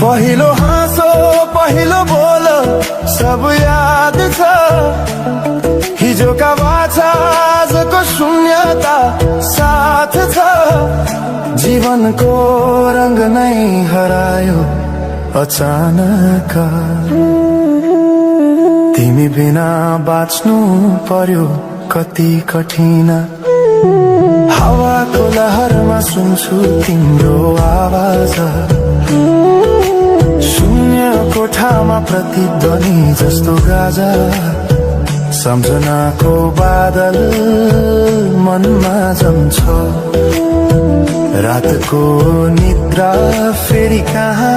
पहिलो हाँसो पहिलो बोलो सब याद छ हिजोका बाछा आजको शून्यता साथ छ जीवनको रंग नै हरायो अचानक तिमी बिना बाँच्नु पर्यो कति कठिन हावाको लहरमा सुन्छु तिम्रो आवाज शून्य कोठामा प्रतिध्वनि जस्तो गाजा सम्झनाको बादल मनमा जम्छ रातको निद्रा फेरि कहाँ